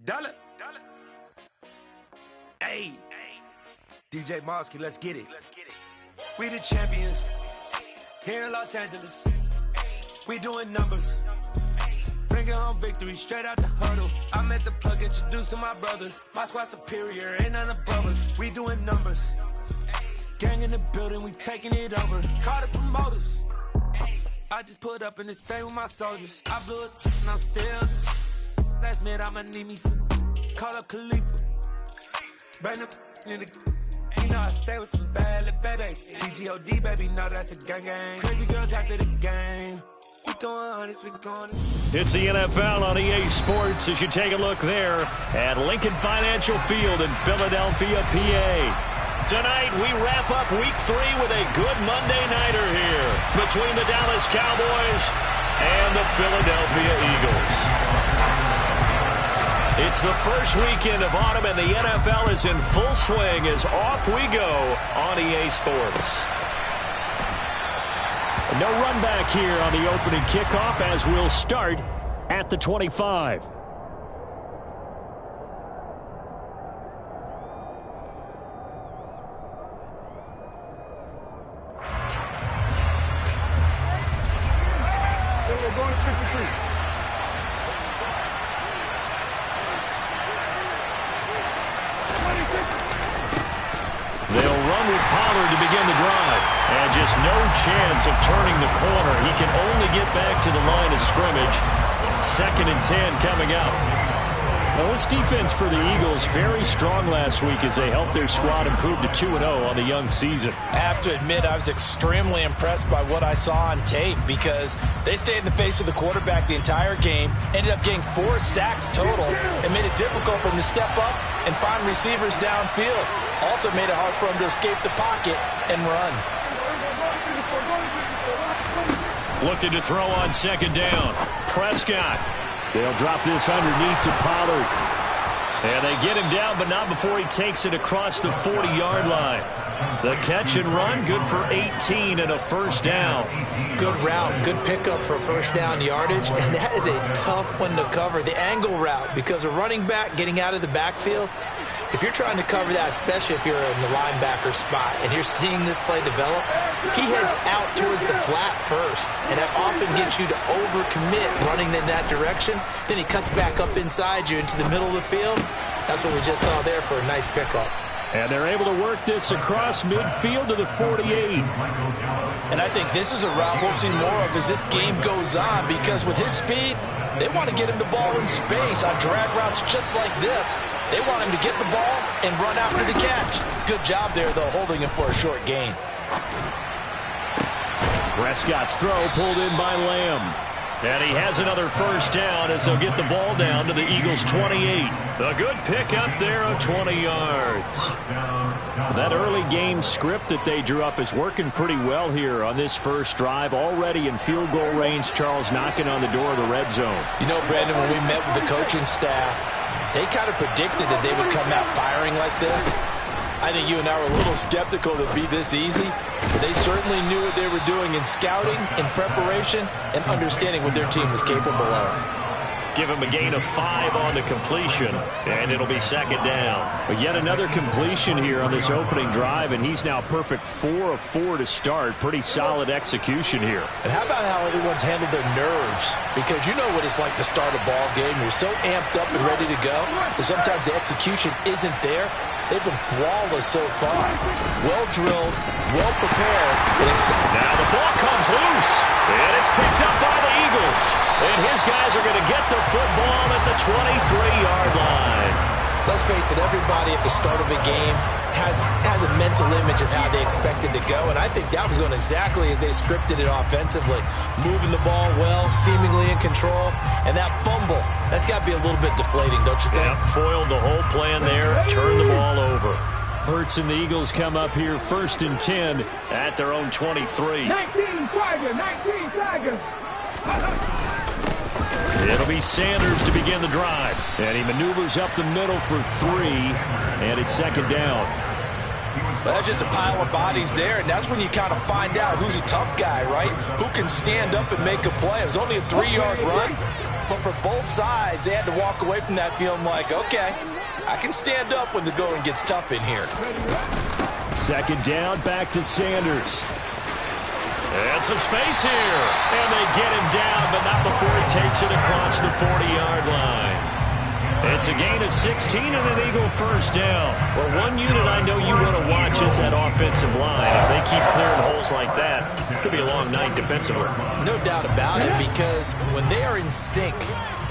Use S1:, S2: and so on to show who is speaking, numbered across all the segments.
S1: Dollar. Hey, DJ Mosky, let's get it. We the champions here in Los Angeles. We doing numbers. Bringing home victory straight out the huddle. I met the plug, introduced to my brother. My squad superior, ain't none above us. We doing numbers. Gang in the building, we taking it over. Call the promoters. I just put up in this thing with my soldiers. I blew it and I'm still. Last minute I'ma need me some. Call up Khalifa. Bring the in the. You know I stay with some bad little baby. TGOD baby, no that's a gang gang. Crazy girls after the game. We going honest, we going.
S2: It's the NFL on EA Sports as you take a look there at Lincoln Financial Field in Philadelphia, PA. Tonight, we wrap up Week 3 with a good Monday nighter here between the Dallas Cowboys and the Philadelphia Eagles. It's the first weekend of autumn, and the NFL is in full swing as off we go on EA Sports. No run back here on the opening kickoff as we'll start at the 25. And just no chance of turning the corner. He can only get back to the line of scrimmage. 2nd and 10 coming up. Well, this defense for the Eagles very strong last week as they helped their squad improve to 2-0 on the young season.
S3: I have to admit I was extremely impressed by what I saw on tape because they stayed in the face of the quarterback the entire game, ended up getting 4 sacks total, and made it difficult for him to step up and find receivers downfield. Also made it hard for him to escape the pocket and run.
S2: Looking to throw on 2nd down. Prescott. They'll drop this underneath to Pollard. And they get him down, but not before he takes it across the 40-yard line. The catch and run, good for 18 and a first down.
S3: Good route, good pickup for first down yardage, and that is a tough one to cover, the angle route, because a running back getting out of the backfield, if you're trying to cover that, especially if you're in the linebacker spot and you're seeing this play develop, he heads out towards the flat first, and that often gets you to overcommit running in that direction. Then he cuts back up inside you into the middle of the field. That's what we just saw there for a nice pickup.
S2: And they're able to work this across midfield to the 48.
S3: And I think this is a route we'll see more of as this game goes on, because with his speed, they want to get him the ball in space on drag routes just like this. They want him to get the ball and run after the catch. Good job there, though, holding him for a short gain.
S2: Prescott's throw pulled in by Lamb. And he has another first down as they'll get the ball down to the Eagles' 28. A good pickup there of 20 yards. That early game script that they drew up is working pretty well here on this first drive. Already in field goal range, Charles knocking on the door of the red zone.
S3: You know, Brandon, when we met with the coaching staff, they kind of predicted that they would come out firing like this. I think you and I were a little skeptical that it'd be this easy, but they certainly knew what they were doing in scouting, in preparation, and understanding what their team was capable of.
S2: Give him a gain of 5 on the completion, and it'll be 2nd down. But yet another completion here on this opening drive, and he's now perfect 4 of 4 to start. Pretty solid execution here.
S3: And how about how everyone's handled their nerves? Because you know what it's like to start a ball game. You're so amped up and ready to go, and sometimes the execution isn't there. They've been flawless so far. Well drilled, well prepared.
S2: Now the ball comes loose, and it's picked up by the Eagles. And his guys are going to get the football at the 23-yard line.
S3: Let's face it, everybody at the start of a game has a mental image of how they expect it to go, and I think that was going exactly as they scripted it offensively. Moving the ball well, seemingly in control, and that fumble, that's got to be a little bit deflating, don't you think?
S2: Yep, foiled the whole plan there, turned the ball over. Hurts and the Eagles come up here 1st and 10 at their own 23.
S4: 19 Tigers.
S2: It'll be Sanders to begin the drive. And he maneuvers up the middle for 3. And it's 2nd down.
S3: But that's just a pile of bodies there, and that's when you kind of find out who's a tough guy, right? Who can stand up and make a play. It was only a 3-yard run, But for both sides, they had to walk away from that feeling like, okay, I can stand up when the going gets tough in here.
S2: Second down, back to Sanders. And some space here. And they get him down, but not before he takes it across the 40-yard line. It's a gain of 16 and an Eagle first down. Well, one unit I know you want to watch is that offensive line. If they keep clearing holes like that, it could be a long night defensively.
S3: No doubt about it, because when they are in sync,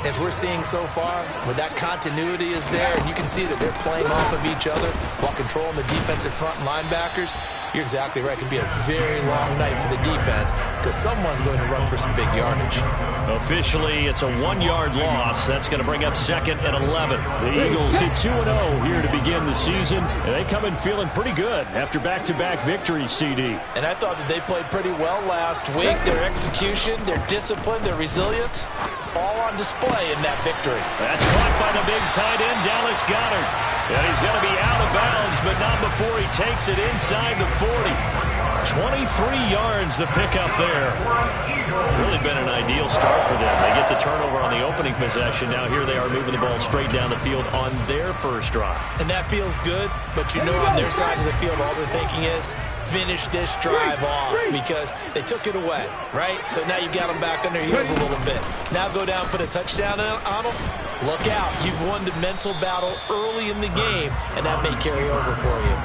S3: as we're seeing so far, when that continuity is there, and you can see that they're playing off of each other while controlling the defensive front linebackers, you're exactly right. It could be a very long night for the defense because someone's going to run for some big yardage.
S2: Officially, it's a 1-yard loss. That's going to bring up 2nd and 11. The Eagles at 2-0 here to begin the season, and they come in feeling pretty good after back-to-back victories, CD.
S3: And I thought that they played pretty well last week. Their execution, their discipline, their resilience, all on display in that victory.
S2: That's caught by the big tight end, Dallas Goedert. And he's going to be out of bounds, but not before he takes it inside the 40. 23 yards the pickup there. Really been an ideal start for them. They get the turnover on the opening possession. Now here they are moving the ball straight down the field on their first drive.
S3: And that feels good, but you know on their side of the field all they're thinking is, finish this drive off because they took it away, right? So now you got them back on their heels a little bit. Now go down, put a touchdown on them. Look out. You've won the mental battle early in the game, and that may carry over for you.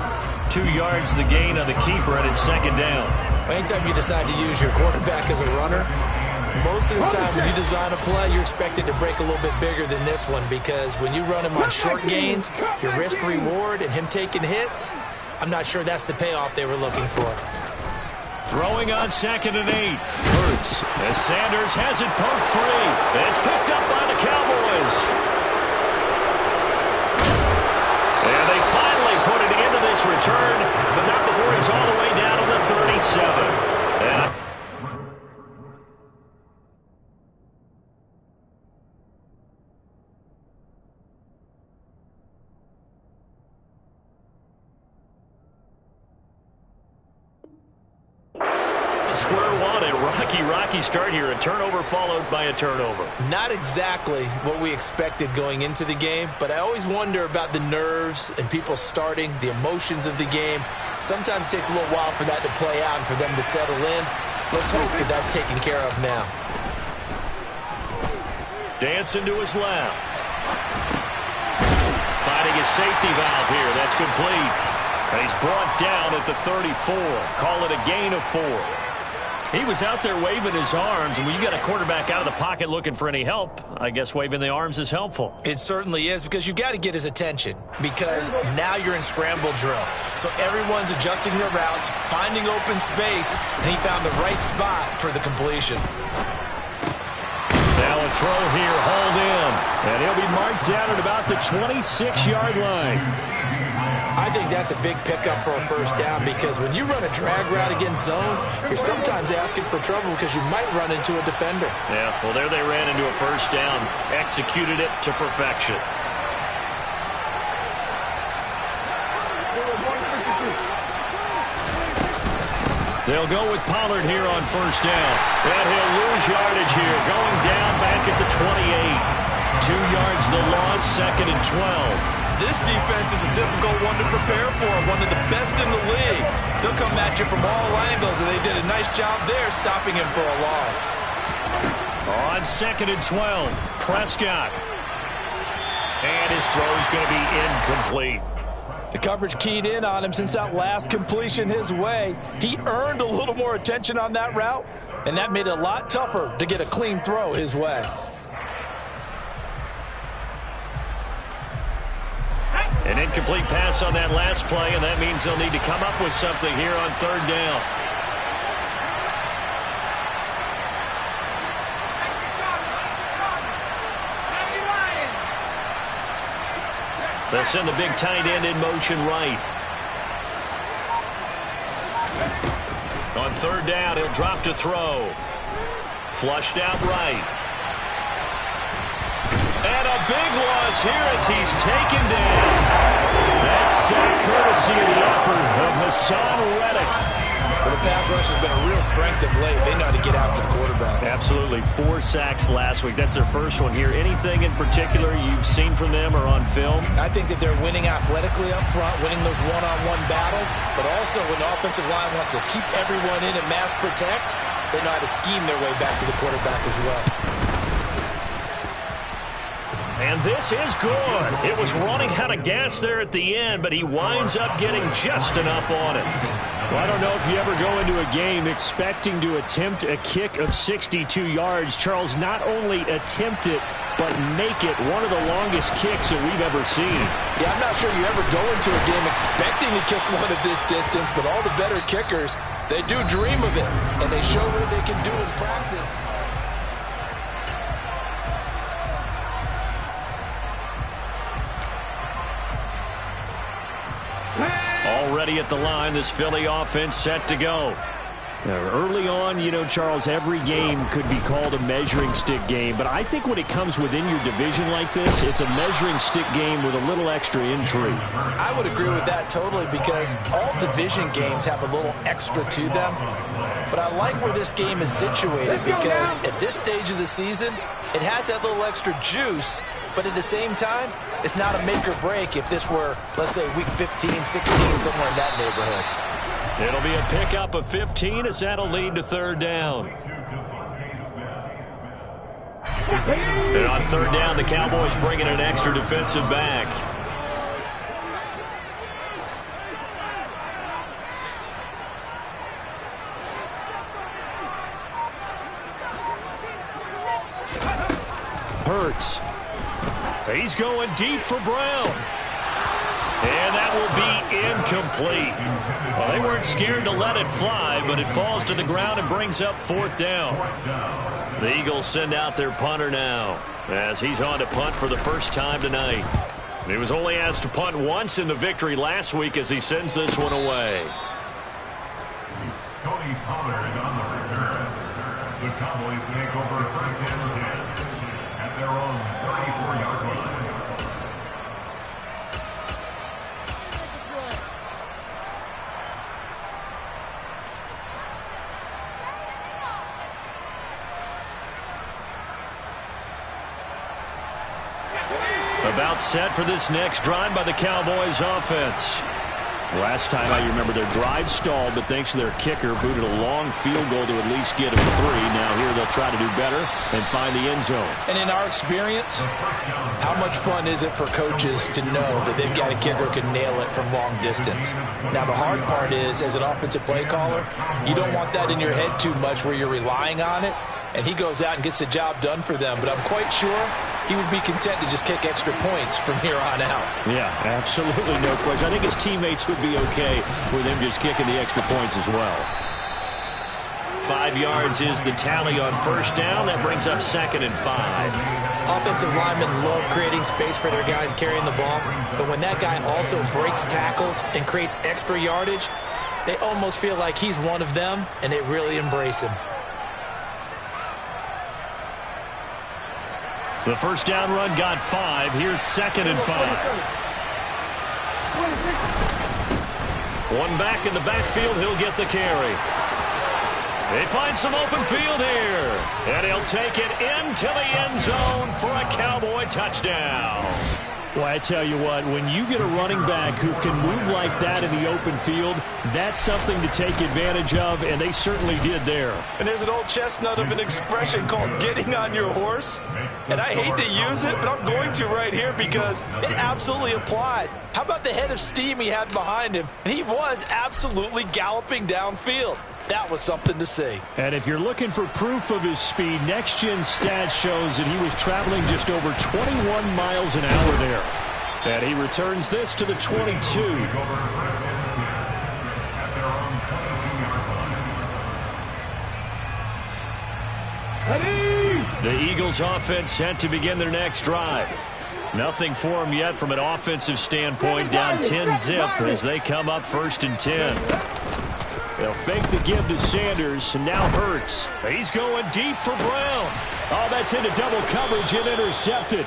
S2: 2 yards the gain on the keeper, and it's 2nd down.
S3: Anytime you decide to use your quarterback as a runner, most of the time when you design a play, you're expected to break a little bit bigger than this one because when you run him on short gains, your risk-reward and him taking hits, I'm not sure that's the payoff they were looking for.
S2: Throwing on 2nd and 8. Hurts as Sanders has it poked free. It's picked up by the Cowboys. And they finally put it into this return, but not before he's all the way down to the 37. And square one, a rocky start here. A turnover followed by a turnover.
S3: Not exactly what we expected going into the game, but I always wonder about the nerves and people starting, the emotions of the game. Sometimes it takes a little while for that to play out and for them to settle in. Let's hope that that's taken care of now. Dancing to his left.
S2: Finding his safety valve here. That's complete. And he's brought down at the 34. Call it a gain of 4. He was out there waving his arms, and when you got a quarterback out of the pocket looking for any help, I guess waving the arms is helpful.
S3: It certainly is, because you've got to get his attention, because now you're in scramble drill. So everyone's adjusting their routes, finding open space, and he found the right spot for the completion.
S2: Now a throw here, hauled in, and he'll be marked down at about the 26-yard line.
S3: I think that's a big pickup for a first down because when you run a drag route against zone, you're sometimes asking for trouble because you might run into a defender.
S2: Yeah, well, there they ran into a first down, executed it to perfection. They'll go with Pollard here on first down. And he'll lose yardage here, going down back at the 28. 2 yards the loss, 2nd and 12.
S3: This defense is a difficult one to prepare for, one of the best in the league. They'll come at you from all angles, and they did a nice job there stopping him for a loss.
S2: On 2nd and 12, Prescott. And his throw is going to be incomplete.
S5: The coverage keyed in on him since that last completion his way. He earned a little more attention on that route, and that made it a lot tougher to get a clean throw his way.
S2: An incomplete pass on that last play, and that means they'll need to come up with something here on 3rd down. They'll send the big tight end in motion right. On 3rd down, he'll drop to throw. Flushed out right. And a big loss here as he's taken down. That's courtesy of the effort of Hassan Reddick.
S3: Well, the pass rush has been a real strength of late. They know how to get after the quarterback.
S2: Absolutely. 4 sacks last week. That's their first one here. Anything in particular you've seen from them or on film?
S3: I think that they're winning athletically up front, winning those one-on-one battles, but also when the offensive line wants to keep everyone in and mass protect, they know how to scheme their way back to the quarterback as well.
S2: And this is good. It was running out of gas there at the end, but he winds up getting just enough on it. Well, I don't know if you ever go into a game expecting to attempt a kick of 62 yards. Charles, not only attempt it, but make it one of the longest kicks that we've ever seen.
S5: Yeah, I'm not sure you ever go into a game expecting to kick one of this distance, but all the better kickers, they do dream of it, and they show what they can do in practice.
S2: Already at the line, this Philly offense set to go. Now, early on, you know, Charles, every game could be called a measuring stick game, but I think when it comes within your division like this, it's a measuring stick game with a little extra intrigue.
S3: I would agree with that totally because all division games have a little extra to them. But I like where this game is situated because at this stage of the season, it has that little extra juice, but at the same time, it's not a make or break if this were, let's say, week 15, 16, somewhere in that neighborhood.
S2: It'll be a pickup of 15 as that'll lead to third down. And on third down, the Cowboys bringing an extra defensive back. Hurts. He's going deep for Brown. And that will be incomplete. Well, they weren't scared to let it fly, but it falls to the ground and brings up fourth down. The Eagles send out their punter now as he's on to punt for the first time tonight. He was only asked to punt once in the victory last week as he sends this one away.
S6: Tony Pollard on the return. The Cowboys take over first and 10 at their own 34-yard line.
S2: About set for this next drive by the Cowboys offense. Last time I remember their drive stalled, but thanks to their kicker, booted a long field goal to at least get them 3. Now here they'll try to do better and find the end zone.
S5: And in our experience, how much fun is it for coaches to know that they've got a kicker who can nail it from long distance? Now the hard part is, as an offensive play caller, you don't want that in your head too much where you're relying on it, and he goes out and gets the job done for them. But I'm quite sure he would be content to just kick extra points from here on out.
S2: Yeah, absolutely no question. I think his teammates would be okay with him just kicking the extra points as well. 5 yards is the tally on first down. That brings up 2nd and 5.
S3: Offensive linemen love creating space for their guys carrying the ball, but when that guy also breaks tackles and creates extra yardage, they almost feel like he's one of them, and they really embrace him.
S2: The first down run got 5. Here's 2nd and 5. One back in the backfield. He'll get the carry. They find some open field here. And he'll take it into the end zone for a Cowboy touchdown. Well, I tell you what, when you get a running back who can move like that in the open field, that's something to take advantage of, and they certainly did there.
S5: And there's an old chestnut of an expression called getting on your horse. And I hate to use it, but I'm going to right here because it absolutely applies. How about the head of steam he had behind him? And he was absolutely galloping downfield. That was something to see.
S2: And if you're looking for proof of his speed, Next Gen Stats shows that he was traveling just over 21 miles an hour there. And he returns this to the 22. The Eagles offense set to begin their next drive. Nothing for them yet from an offensive standpoint, down 10-zip as they come up 1st and 10. They'll fake the give to Sanders, and now Hurts. He's going deep for Brown. Oh, that's into double coverage and intercepted.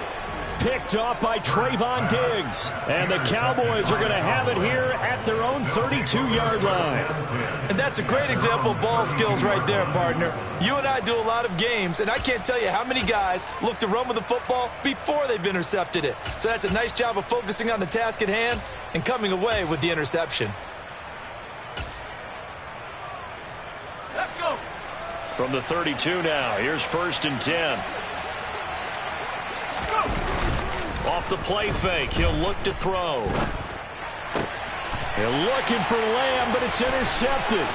S2: Picked off by Trayvon Diggs. And the Cowboys are going to have it here at their own 32-yard line.
S3: And that's a great example of ball skills right there, partner. You and I do a lot of games, and I can't tell you how many guys look to run with the football before they've intercepted it. So that's a nice job of focusing on the task at hand and coming away with the interception.
S4: Let's go.
S2: From the 32 now, here's 1st and 10. Off the play fake, he'll look to throw. They're looking for Lamb, but it's intercepted.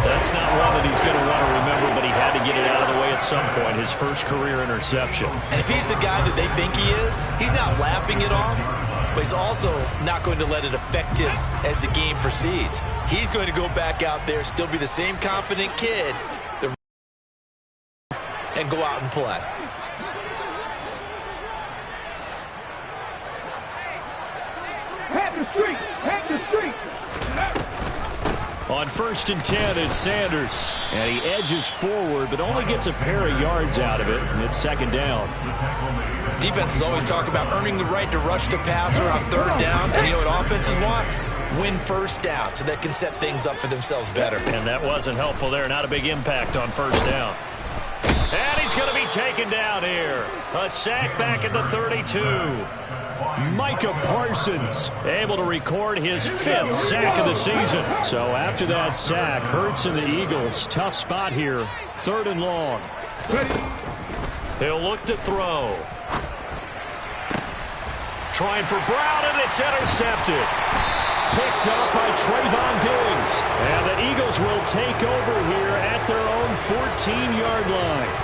S2: That's not one that he's going to want to remember, but he had to get it out of the way at some point. His first career interception.
S3: And if he's the guy that they think he is, he's not laughing it off, but he's also not going to let it affect him as the game proceeds. He's going to go back out there, still be the same confident kid, and go out and play.
S4: Head the street. Head the street.
S2: On 1st and 10, it's Sanders. And he edges forward, but only gets a pair of yards out of it, and it's 2nd down.
S3: Defenses always talk about earning the right to rush the passer on 3rd down. And you know what offenses want? Win 1st down so they can set things up for themselves better.
S2: And that wasn't helpful there. Not a big impact on 1st down. And he's going to be taken down here. A sack back at the 32. Micah Parsons able to record his 5th sack of the season. So after that sack, Hurts and the Eagles, tough spot here. 3rd and long. He'll look to throw. Trying for Brown, and it's intercepted. Picked up by Trayvon Diggs. And the Eagles will take over here at their own 14-yard line.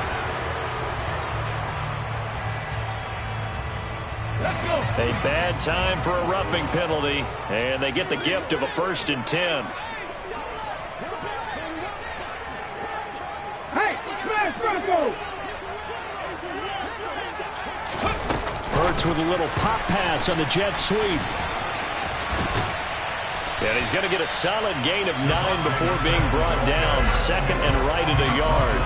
S2: A bad time for a roughing penalty, and they get the gift of a 1st and 10.
S4: Hey, smash Bronco.
S2: Hurts with a little pop pass on the jet sweep. And he's going to get a solid gain of 9 before being brought down. 2nd and right at a yard.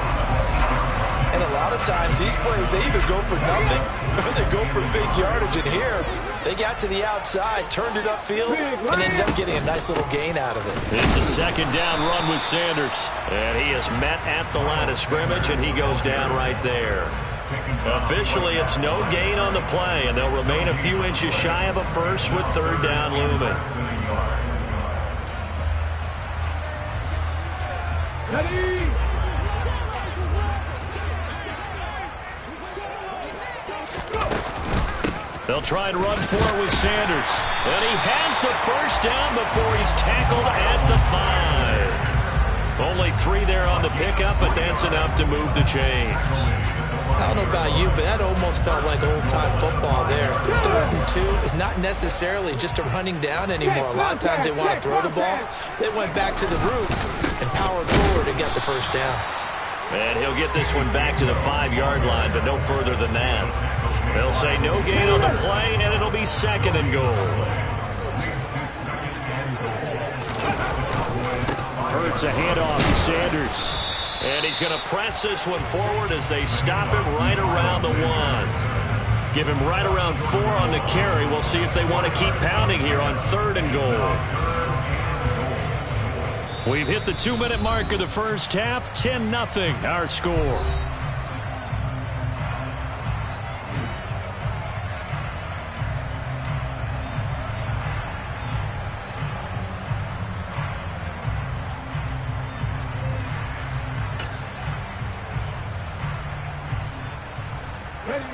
S3: And a lot of times these plays, they either go for nothing or they go for big yardage. And here, they got to the outside, turned it upfield, and ended up getting a nice little gain out of it.
S2: It's a 2nd down run with Sanders. And he is met at the line of scrimmage, and he goes down right there. Officially, it's no gain on the play, and they'll remain a few inches shy of a first with 3rd down looming.
S4: Ready.
S2: They'll try and run for it with Sanders. And he has the 1st down before he's tackled at the 5. Only 3 there on the pickup, but that's enough to move the chains.
S3: I don't know about you, but that almost felt like old-time football there. 3rd and 2 is not necessarily just a running down anymore. A lot of times they want to throw the ball. They went back to the roots and powered forward and got the 1st down.
S2: And he'll get this one back to the 5-yard line, but no further than that. They'll say no gain on the play, and it'll be 2nd and goal. Hurts a handoff to Sanders. And he's going to press this one forward as they stop him right around the 1. Give him right around 4 on the carry. We'll see if they want to keep pounding here on 3rd and goal. We've hit the 2-minute mark of the first half. 10-0 our score.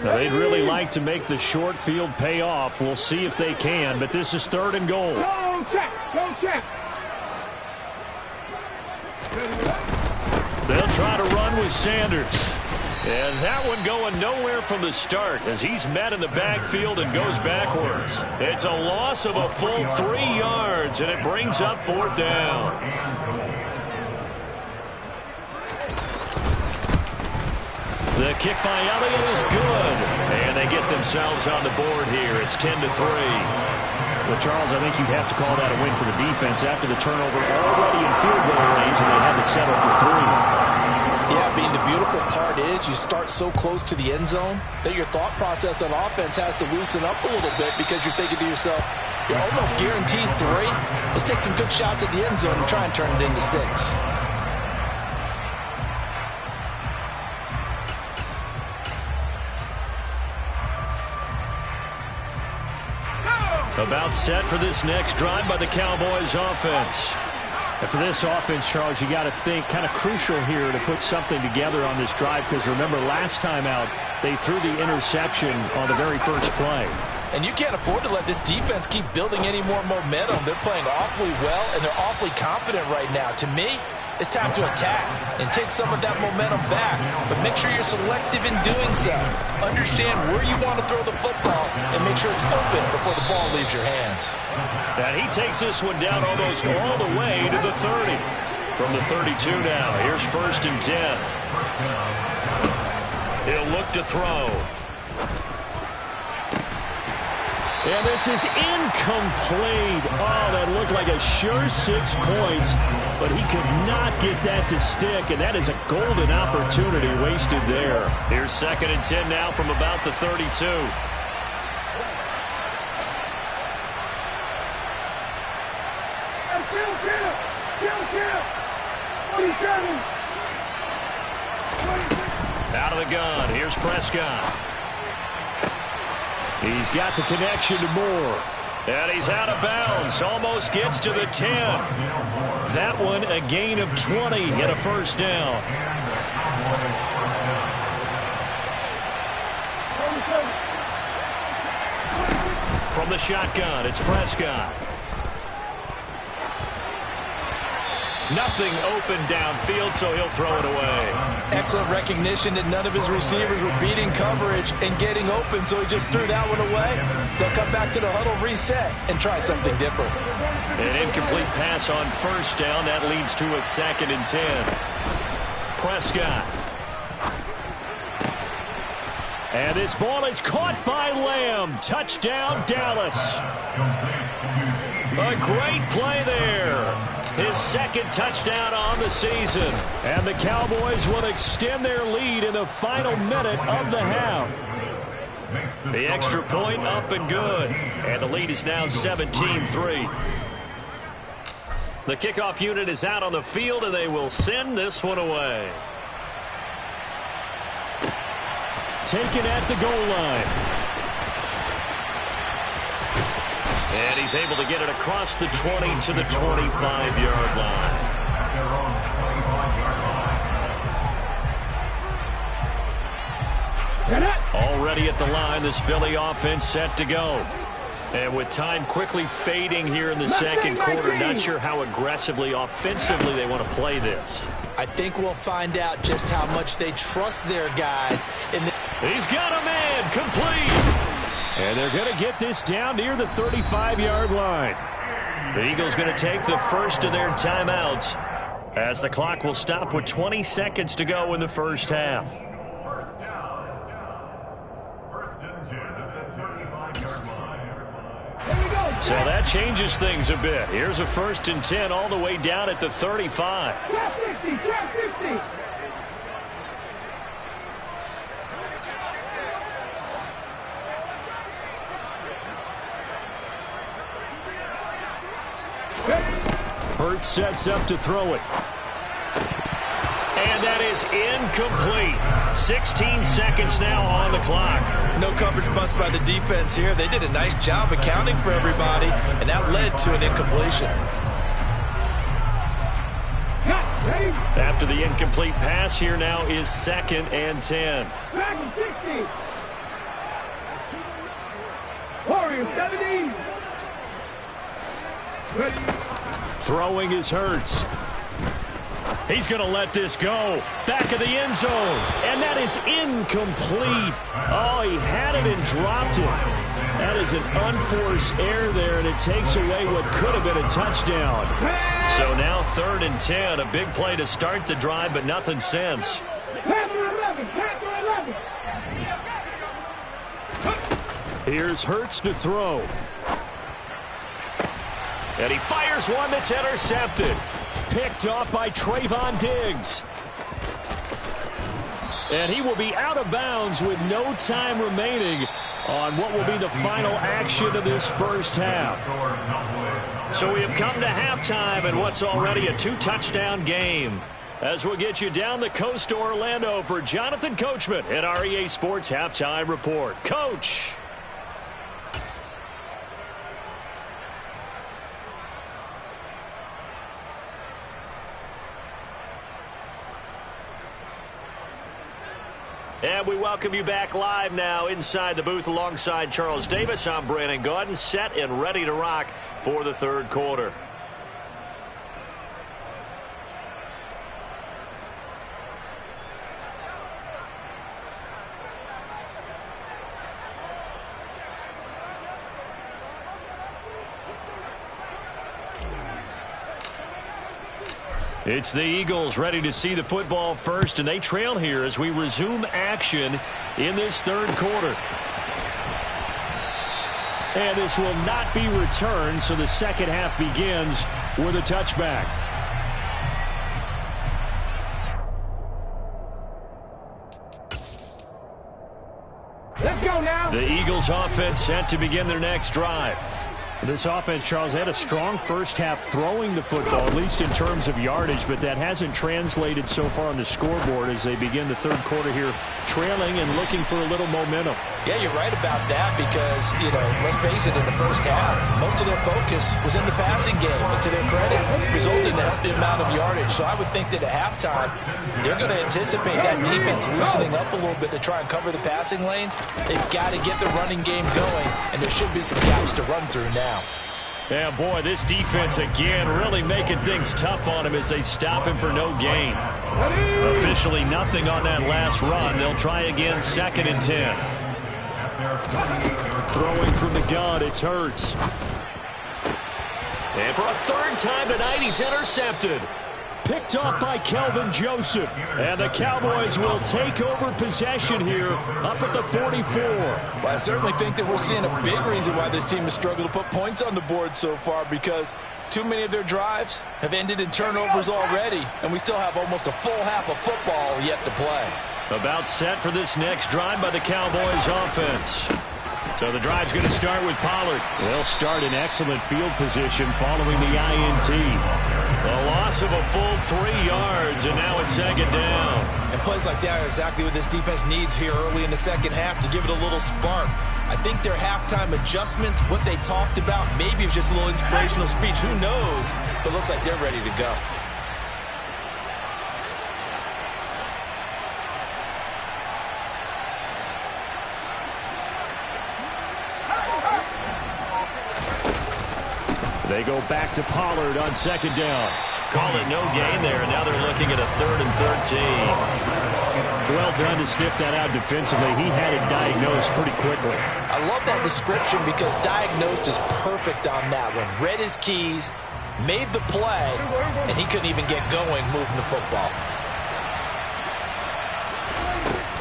S2: Now, they'd really like to make the short field pay off. We'll see if they can, but this is 3rd and goal.
S4: Don't check. Don't check.
S2: They'll try to run with Sanders. And that one going nowhere from the start as he's met in the backfield and goes backwards. It's a loss of a full 3 yards, and it brings up 4th down. The kick by Elliott is good. And they get themselves on the board here. It's 10-3.
S7: Well, Charles, I think you'd have to call that a win for the defense after the turnover already in field goal range, and they had to settle for 3.
S3: Yeah, being the
S5: beautiful part is you start so close to the end zone that your thought process on offense has to loosen up a little bit because you're thinking to yourself, you're almost guaranteed 3. Let's take some good shots at the end zone and try and turn it into 6.
S2: About set for this next drive by the Cowboys offense.
S7: And for this offense, Charles, you got to think kind of crucial here to put something together on this drive, because remember last time out they threw the interception on the very first play.
S5: And you can't afford to let this defense keep building any more momentum. They're playing awfully well, and they're awfully confident right now. To me, it's time to attack and take some of that momentum back, but make sure you're selective in doing so. Understand where you want to throw the football and make sure it's open before the ball leaves your hands.
S2: And he takes this one down almost all the way to the 30. From the 32 now, here's 1st and 10. He'll look to throw.
S7: And this is incomplete. Oh, that looked like a sure 6 points, but he could not get that to stick, and that is a golden opportunity wasted there.
S2: Here's 2nd and 10 now from about the 32. Out of the gun, here's Prescott.
S7: He's got the connection to Moore.
S2: And he's out of bounds. Almost gets to the 10. That one a gain of 20 and a 1st down. From the shotgun, it's Prescott. Nothing open downfield, so he'll throw it away.
S5: Excellent recognition that none of his receivers were beating coverage and getting open, so he just threw that one away. They'll come back to the huddle, reset, and try something different.
S2: An incomplete pass on 1st down. That leads to a 2nd and 10. Prescott.
S7: And this ball is caught by Lamb. Touchdown, Dallas.
S2: A great play there. His 2nd touchdown on the season.
S7: And the Cowboys will extend their lead in the final minute of the half.
S2: The extra point up and good. And the lead is now 17-3. The kickoff unit is out on the field, and they will send this one away.
S7: Taken at the goal line.
S2: And he's able to get it across the 20 to the 25-yard line. Already at the line, this Philly offense set to go. And with time quickly fading here in the 2nd quarter, not sure how aggressively, offensively they want to play this.
S3: I think we'll find out just how much they trust their guys.
S2: He's got a man, complete.
S7: And they're going to get this down near the 35-yard line.
S2: The Eagles going to take the first of their timeouts as the clock will stop with 20 seconds to go in the first half. So that changes things a bit. Here's a 1st and 10 all the way down at the 35.
S4: Trap 50, trap 50.
S7: Hurts sets up to throw it.
S2: And that is incomplete. 16 seconds now on the clock.
S5: No coverage bust by the defense here. They did a nice job accounting for everybody, and that led to an incompletion.
S2: After the incomplete pass, here now is 2nd and 10.
S4: Back and 60. Warriors 70. Ready.
S7: Throwing is Hurts.
S2: He's going to let this go. Back of the end zone.
S7: And that is incomplete. Oh, he had it and dropped it. That is an unforced error there, and it takes away what could have been a touchdown.
S2: So now 3rd and 10. A big play to start the drive, but nothing since.
S7: Here's Hurts to throw.
S2: And he fires one that's intercepted.
S7: Picked off by Trayvon Diggs. And he will be out of bounds with no time remaining on what will be the final action of this first half.
S2: So we have come to halftime in what's already a 2-touchdown game. As we'll get you down the coast to Orlando for Jonathan Coachman at our EA Sports Halftime Report. Coach. And we welcome you back live now inside the booth alongside Charles Davis. I'm Brandon Gaudin, set and ready to rock for the third quarter. It's the Eagles ready to see the football first, and they trail here as we resume action in this third quarter.
S7: And this will not be returned, so the second half begins with a touchback.
S4: Let's go now.
S2: The Eagles offense set to begin their next drive.
S7: This offense, Charles, had a strong first half throwing the football, at least in terms of yardage, but that hasn't translated so far on the scoreboard as they begin the third quarter here, trailing and looking for a little momentum.
S3: Yeah, you're right about that because, let's face it, in the first half, most of their focus was in the passing game. And to their credit, resulted in a healthy amount of yardage. So I would think that at halftime, they're going to anticipate that defense loosening up a little bit to try and cover the passing lanes. They've got to get the running game going, and there should be some gaps to run through now.
S2: Yeah, boy, this defense again really making things tough on him as they stop him for no gain. Officially nothing on that last run. They'll try again, 2nd and 10.
S7: Throwing from the gun, it's Hurts.
S2: And for a third time tonight, he's intercepted.
S7: Picked off by Kelvin Joseph. And the Cowboys will take over possession here up at the 44.
S5: Well, I certainly think that we're seeing a big reason why this team has struggled to put points on the board so far, because too many of their drives have ended in turnovers already, and we still have almost a full half of football yet to play.
S2: About set for this next drive by the Cowboys offense. So the drive's going to start with Pollard.
S7: They'll start in excellent field position following the INT.
S2: A loss of a full 3 yards, and now it's 2nd down.
S3: And plays like that are exactly what this defense needs here early in the second half to give it a little spark. I think their halftime adjustment, what they talked about, maybe it was just a little inspirational speech. Who knows? But it looks like they're ready to go.
S7: They go back to Pollard on 2nd down.
S2: Call it no gain there, and now they're looking at a 3rd and 13.
S7: Well done to sniff that out defensively. He had it diagnosed pretty quickly.
S3: I love that description because diagnosed is perfect on that one. Read his keys, made the play, and he couldn't even get going moving the football.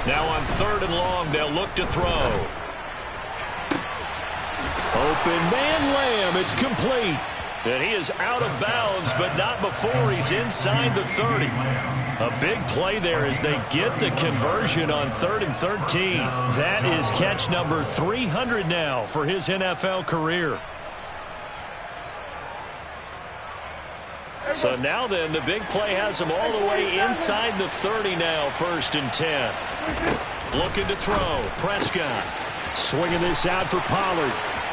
S2: Now on 3rd and long, they'll look to throw.
S7: Open man Lamb, it's complete.
S2: And he is out of bounds, but not before he's inside the 30. A big play there as they get the conversion on 3rd and 13. That is catch number 300 now for his NFL career. So now then, the big play has him all the way inside the 30 now, 1st and 10. Looking to throw, Prescott.
S7: Swinging this out for Pollard.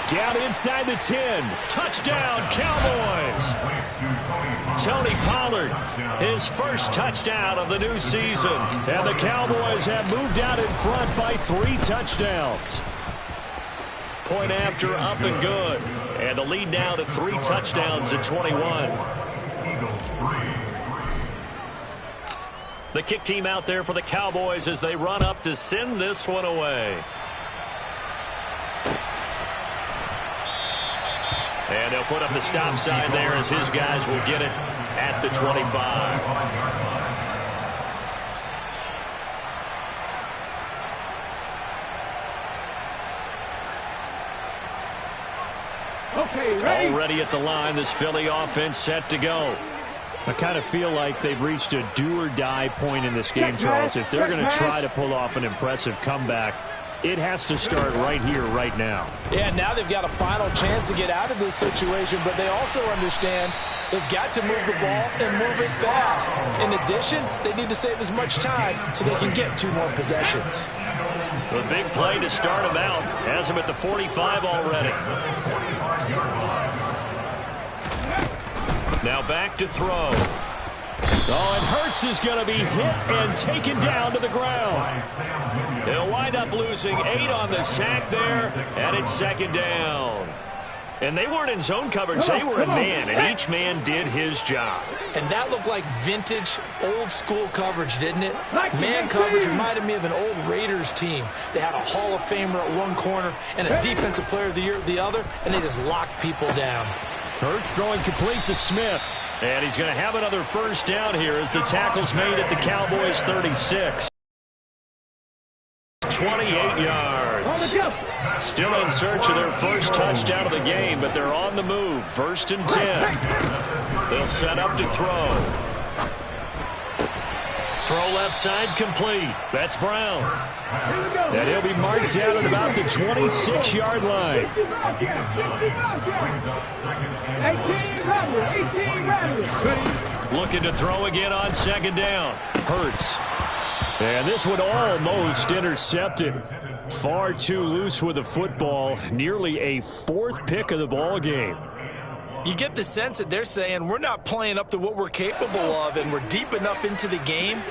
S7: Down inside the 10. Touchdown, Cowboys. Tony Pollard, his first touchdown of the new season. And the Cowboys have moved out in front by 3 touchdowns.
S2: Point after, up and good. And the lead now to 3 touchdowns at 21. The kick team out there for the Cowboys as they run up to send this one away. And they'll put up the stop sign there as his guys will get it at the 25.
S4: Okay, ready?
S2: Already at the line, this Philly offense set to go.
S7: I kind of feel like they've reached a do-or-die point in this game, Charles. If they're going to try to pull off an impressive comeback, it has to start right here, right now.
S3: Yeah, now they've got a final chance to get out of this situation, but they also understand they've got to move the ball and move it fast. In addition, they need to save as much time so they can get 2 more possessions.
S2: The big play to start him out. Has him at the 45 already. Now back to throw.
S7: Oh, and Hurts is going to be hit and taken down to the ground.
S2: They'll wind up losing 8 on the sack there, and it's second down. And they weren't in zone coverage. They were in man, and each man did his job.
S3: And that looked like vintage, old-school coverage, didn't it? Man coverage reminded me of an old Raiders team. They had a Hall of Famer at one corner and a Defensive Player of the Year at the other, and they just locked people down.
S7: Hurts throwing complete to Smith.
S2: And he's going to have another first down here as the tackle's made at the Cowboys' 36. 28 yards. Still in search of their first touchdown of the game, but they're on the move. 1st and 10. They'll set up to throw. Throw left side complete. That's Brown.
S7: And he'll be marked down at about the 26-yard line.
S4: 18
S2: Looking to throw again on second down.
S7: Hurts. And this one almost intercepted. Far too loose with the football. Nearly a 4th pick of the ball game.
S3: You get the sense that they're saying we're not playing up to what we're capable of, and we're deep enough into the game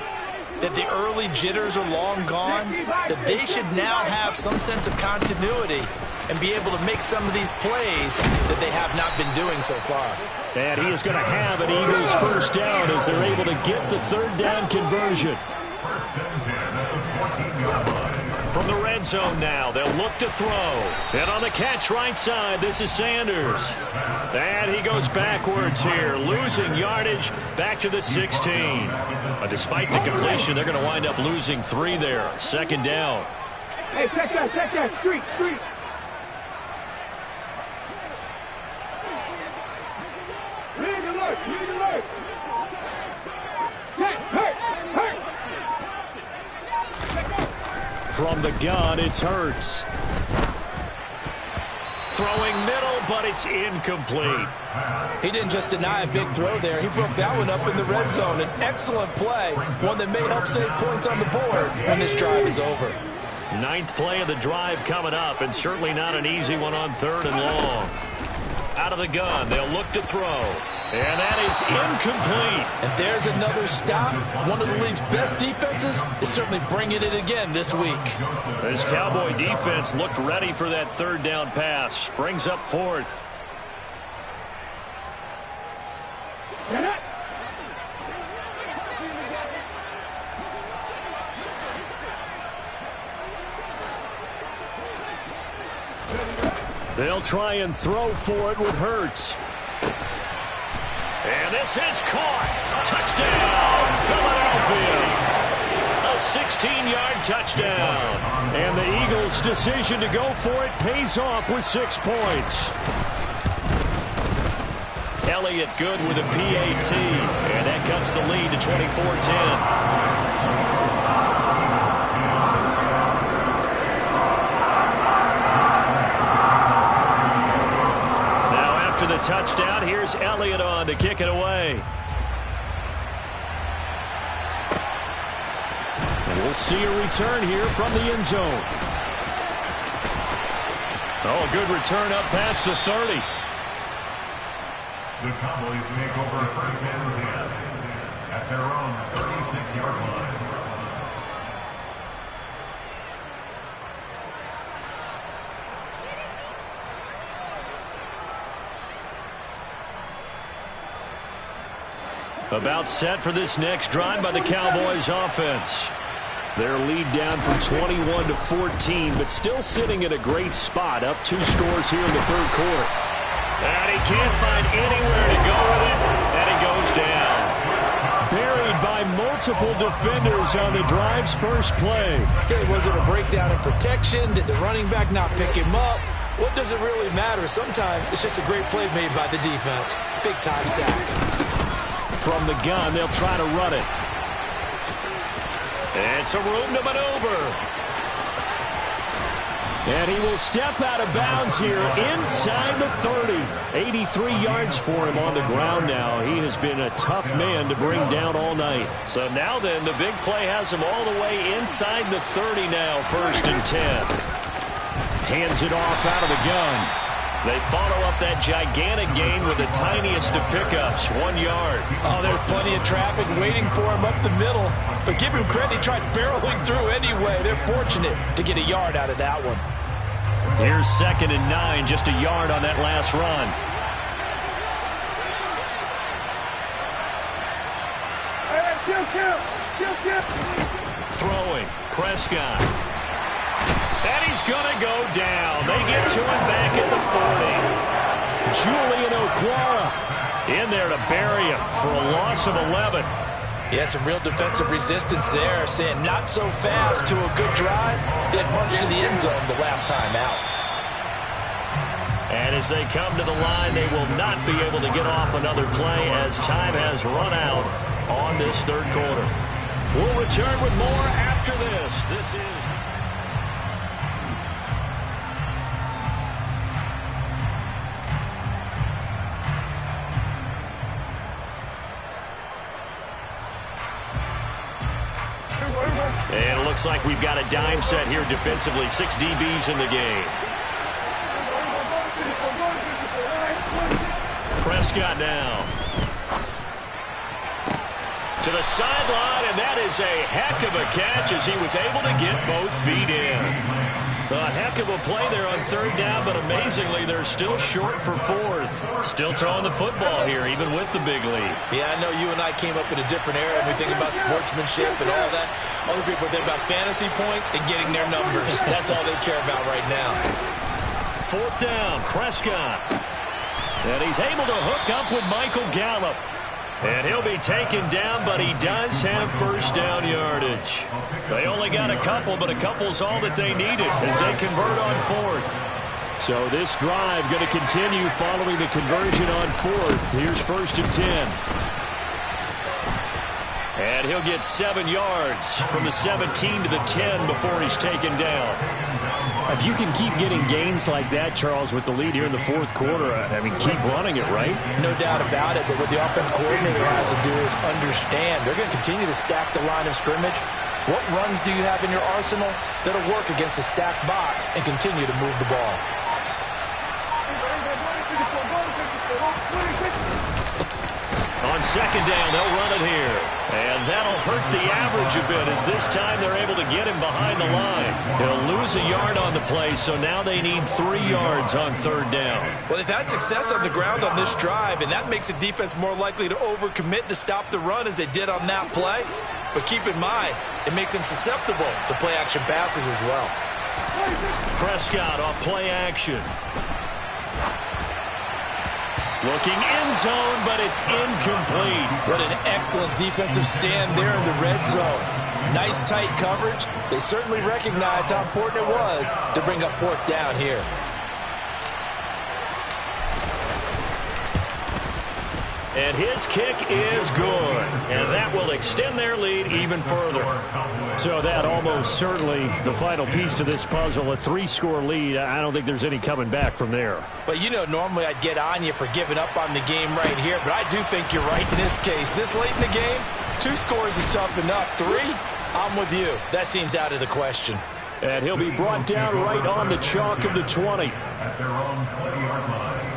S3: that the early jitters are long gone, that they should now have some sense of continuity and be able to make some of these plays that they have not been doing so far.
S7: And he is going to have an Eagles first down as they're able to get the 3rd down conversion.
S2: From the red zone now, they'll look to throw. And on the catch right side, this is Sanders. And he goes backwards here, losing yardage back to the 16. But despite the completion, they're going to wind up losing 3 there. 2nd down.
S4: Hey, check that, street. Lead alert. Check, hurt.
S7: From the gun, it's Hurts.
S2: Throwing middle, but it's incomplete.
S3: He didn't just deny a big throw there. He broke that one up in the red zone. An excellent play, one that may help save points on the board when this drive is over.
S2: 9th play of the drive coming up, and certainly not an easy one on 3rd and long. Out of the gun, they'll look to throw. And that is incomplete.
S3: And there's another stop. One of the league's best defenses is certainly bringing it again this week.
S2: This Cowboy defense looked ready for that 3rd down pass. Brings up 4th.
S7: They'll try and throw for it with Hurts.
S2: And this is caught. Touchdown, Philadelphia. A 16-yard touchdown.
S7: And the Eagles' decision to go for it pays off with 6 points.
S2: Elliott good with a PAT. And that cuts the lead to 24-10. The touchdown. Here's Elliott on to kick it away.
S7: And we'll see a return here from the end zone.
S2: Oh, a good return up past the 30.
S6: The Cowboys make over 1st and 10 at their own 36-yard line.
S2: About set for this next drive by the Cowboys offense.
S7: Their lead down from 21 to 14, but still sitting at a great spot, up 2 scores here in the 3rd quarter.
S2: And he can't find anywhere to go with it, and he goes down.
S7: Buried by multiple defenders on the drive's first play.
S3: Okay, was it a breakdown in protection? Did the running back not pick him up? What does it really matter? Sometimes it's just a great play made by the defense. Big-time sack.
S7: From the gun, they'll try to run it.
S2: It's a room to maneuver.
S7: And he will step out of bounds here inside the 30. 83 yards for him on the ground now. He has been a tough man to bring down all night.
S2: So now then, the big play has him all the way inside the 30 now, 1st and 10.
S7: Hands it off out of the gun.
S2: They follow up that gigantic gain with the tiniest of pickups, 1 yard.
S5: Oh, there's plenty of traffic waiting for him up the middle. But give him credit, he tried barreling through anyway. They're fortunate to get a yard out of that one.
S2: Here's 2nd and 9, just a yard on that last run. Throwing, Prescott. And he's going to go down. They get to him back at the 40.
S7: Julian Okwara
S2: in there to bury him for a loss of 11.
S5: Yeah, some real defensive resistance there, saying not so fast to a good drive. They had marched to the end zone the last time out.
S2: And as they come to the line, they will not be able to get off another play as time has run out on this 3rd quarter. We'll return with more after this. This is... And it looks like we've got a dime set here defensively. 6 DBs in the game. Prescott now. To the sideline, and that is a heck of a catch as he was able to get both feet in. A heck of a play there on 3rd down, but amazingly, they're still short for 4th. Still throwing the football here, even with the big lead.
S3: Yeah, I know you and I came up in a different era, and we think about sportsmanship and all that. Other people think about fantasy points and getting their numbers. That's all they care about right now.
S2: 4th down, Prescott. And he's able to hook up with Michael Gallup. And he'll be taken down, but he does have 1st down yardage. They only got a couple, but a couple's all that they needed as they convert on 4th.
S7: So this drive going to continue following the conversion on 4th. Here's 1st and 10.
S2: And he'll get 7 yards from the 17 to the 10 before he's taken down.
S7: If you can keep getting gains like that, Charles, with the lead here in the 4th quarter, I mean, keep running it, right?
S5: No doubt about it, but what the offense coordinator has to do is understand. They're going to continue to stack the line of scrimmage. What runs do you have in your arsenal that'll work against a stacked box and continue to move the ball?
S2: On 2nd down, they'll run it here. And that'll hurt the average a bit as this time they're able to get him behind the line. He'll lose a yard on the play, so now they need 3 yards on 3rd down.
S3: Well, they've had success on the ground on this drive, and that makes the defense more likely to overcommit to stop the run as they did on that play. But keep in mind, it makes them susceptible to play-action passes as well.
S2: Prescott off play action. Looking end zone, but it's incomplete.
S5: What an excellent defensive stand there in the red zone. Nice tight coverage. They certainly recognized how important it was to bring up 4th down here.
S2: And his kick is good. And that will extend their lead even further.
S7: So that almost certainly the final piece to this puzzle, a 3-score lead. I don't think there's any coming back from there.
S5: But, you know, normally I'd get on you for giving up on the game right here, but I do think you're right in this case. This late in the game, 2 scores is tough enough. 3, I'm with you. That seems out of the question.
S7: And he'll be brought down right on the chalk of the 20.
S6: At their own 20-yard line.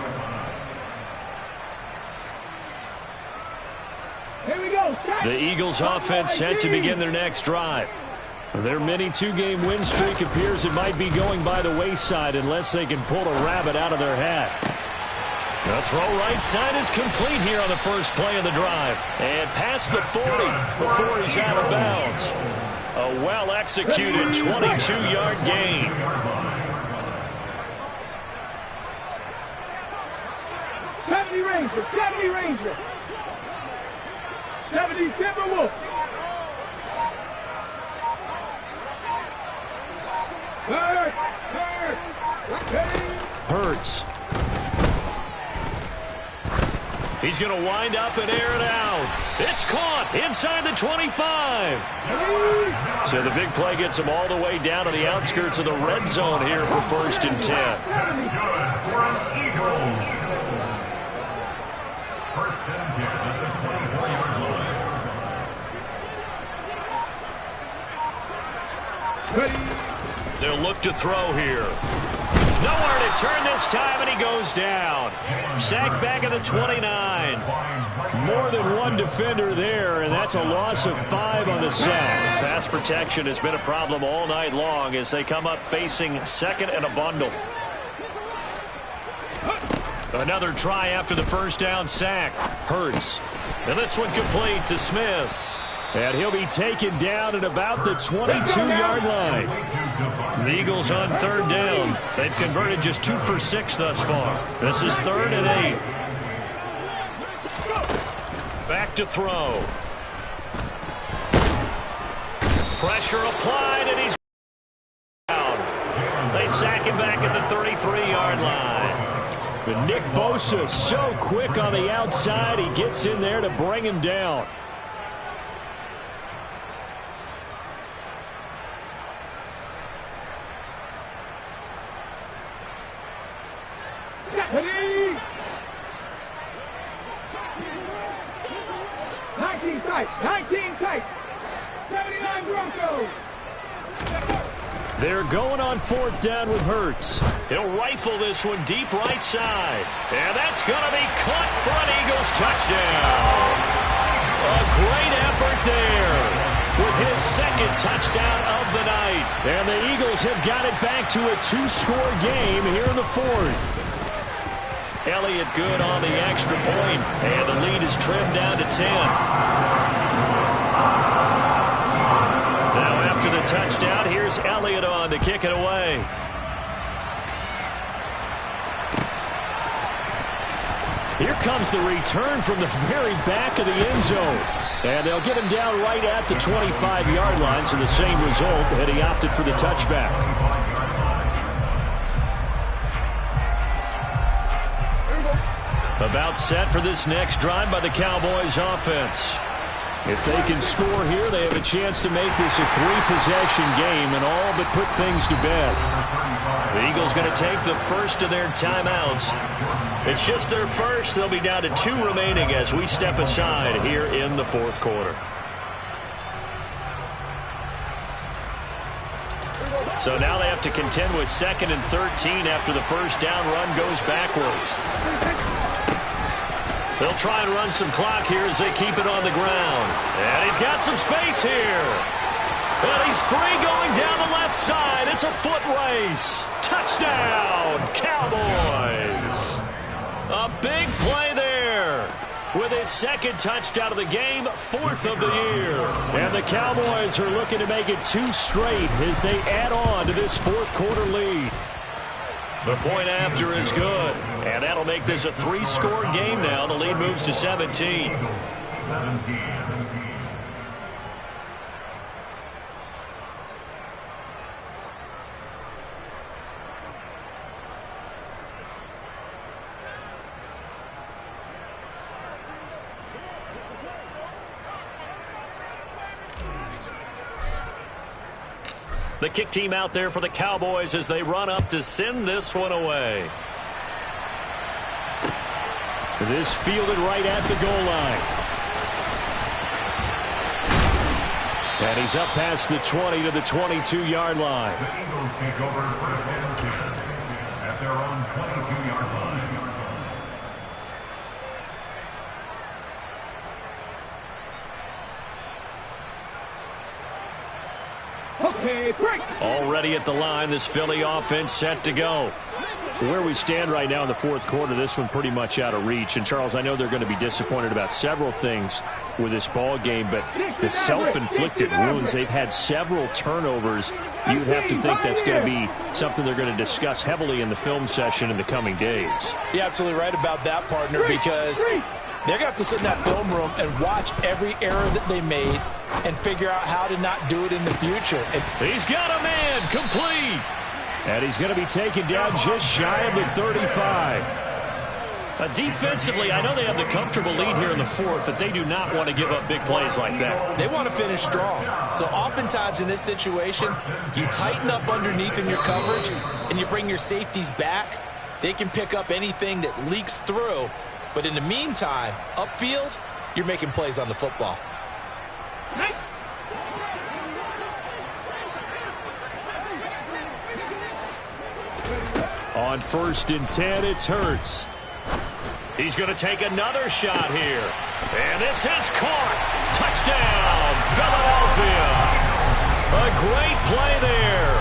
S4: Here we go.
S2: The Eagles offense set to begin their next drive.
S7: Their mini 2-game win streak appears it might be going by the wayside unless they can pull a rabbit out of their hat.
S2: The throw right side is complete here on the first play of the drive. And past the 40 before he's out of bounds. A well-executed 22-yard gain.
S4: 70 Ranger, 70 Ranger. 70 Timberwolves.
S7: Hurts.
S2: He's going to wind up and air it out. It's caught inside the 25. So the big play gets him all the way down to the outskirts of the red zone here for 1st and 10.
S6: That's good for an Eagles. 1st and 10 at the 24-yard line.
S2: They'll look to throw here. Nowhere to turn this time, and he goes down. Sacked back at the 29.
S7: More than one defender there, and that's a loss of 5 on the sack.
S2: Pass protection has been a problem all night long as they come up facing 2nd and a bundle. Another try after the 1st down sack. Hurts. And this one complete to Smith.
S7: And he'll be taken down at about the 22-yard line.
S2: The Eagles on 3rd down. They've converted just 2 for 6 thus far. This is 3rd and 8. Back to throw. Pressure applied, and he's down. They sack him back at the 33-yard line.
S7: But Nick Bosa so quick on the outside, he gets in there to bring him down.
S4: Ready? 19 tights, 19 tights. 79 Broncos.
S7: They're going on 4th down with Hurts.
S2: He'll rifle this one deep right side. And that's going to be caught for an Eagles touchdown. A great effort there with his 2nd touchdown of the night.
S7: And the Eagles have got it back to a 2-score game here in the 4th.
S2: Elliott good on the extra point, and the lead is trimmed down to 10. Now after the touchdown, here's Elliott on to kick it away.
S7: Here comes the return from the very back of the end zone. And they'll get him down right at the 25-yard line, so the same result, and he opted for the touchback.
S2: About set for this next drive by the Cowboys offense.
S7: If they can score here, they have a chance to make this a 3-possession game and all but put things to bed.
S2: The Eagles going to take the first of their timeouts. It's just their first. They'll be down to 2 remaining as we step aside here in the 4th quarter. So now they have to contend with 2nd and 13 after the 1st down run goes backwards. They'll try and run some clock here as they keep it on the ground. And he's got some space here. And he's free going down the left side. It's a foot race. Touchdown, Cowboys. A big play there with his 2nd touchdown of the game, 4th of the year.
S7: And the Cowboys are looking to make it 2 straight as they add on to this 4th quarter lead.
S2: The point after is good, and that'll make this a 3-score game now. The lead moves to 17. The kick team out there for the Cowboys as they run up to send this one away.
S7: This fielded right at the goal line. And he's up past the 20 to the 22-yard line.
S6: The Eagles take over 1st and 10 at their own 22-yard line.
S4: Okay, break.
S2: Already at the line, this Philly offense set to go.
S7: Where we stand right now in the 4th quarter, this one pretty much out of reach. And, Charles, I know they're going to be disappointed about several things with this ball game, but the self-inflicted wounds, they've had several turnovers. You'd have to think that's going to be something they're going to discuss heavily in the film session in the coming days.
S3: You're absolutely right about that, partner, because they're going to have to sit in that film room and watch every error that they made and figure out how to not do it in the future. And
S2: he's got a man complete.
S7: And he's going to be taken down just shy of the 35.
S2: Defensively, I know they have the comfortable lead here in the fourth, but they do not want to give up big plays like that.
S3: They want to finish strong. So oftentimes in this situation, you tighten up underneath in your coverage, and you bring your safeties back. They can pick up anything that leaks through. But in the meantime, upfield, you're making plays on the football.
S7: On 1st and 10, it's Hurts.
S2: He's going to take another shot here. And this is caught. Touchdown, Philadelphia. A great play there.